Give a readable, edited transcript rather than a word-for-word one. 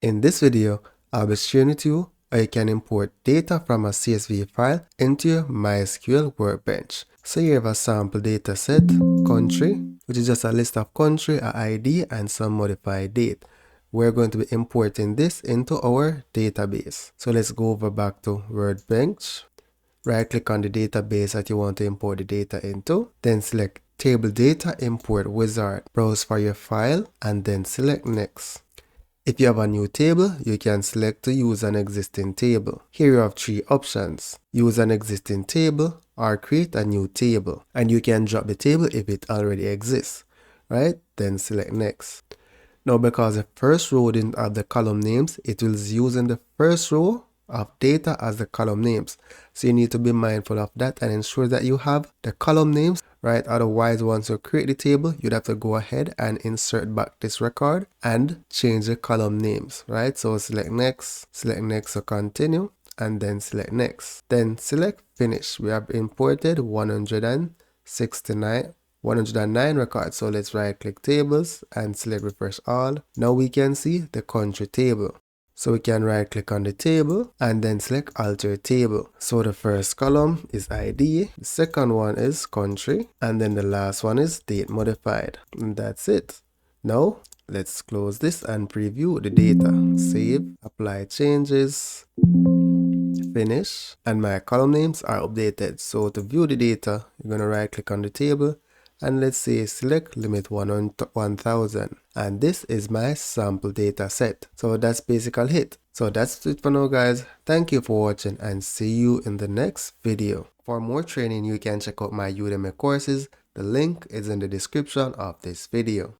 In this video, I'll be sharing with you how you can import data from a CSV file into your MySQL Workbench. So you have a sample data set, country, which is just a list of country, a ID, and some modified date. We're going to be importing this into our database. So let's go over back to Workbench. Right click on the database that you want to import the data into. Then select Table Data Import Wizard. Browse for your file and then select Next. If you have a new table, you can select to use an existing table. Here you have three options: use an existing table or create a new table. And you can drop the table if it already exists, right? Then select Next. Now, because the first row didn't have the column names, it will use in the first row of data as the column names. So you need to be mindful of that and ensure that you have the column names, right? Otherwise, once you create the table, you'd have to go ahead and insert back this record and change the column names, right? So select next to continue, and then select next. Then select finish. We have imported 109 records. So let's right click tables and select refresh all. Now we can see the country table. So we can right click on the table and then select alter table. So the first column is ID, the second one is country, and then the last one is date modified. And that's it. Now let's close this and preview the data. Save, apply changes, finish, and my column names are updated. So to view the data, you're going to right click on the table and let's say select limit 1 on 1000, and this is my sample data set. So that's basically it. So that's it for now, guys. Thank you for watching and see you in the next video. For more training, you can check out my Udemy courses. The link is in the description of this video.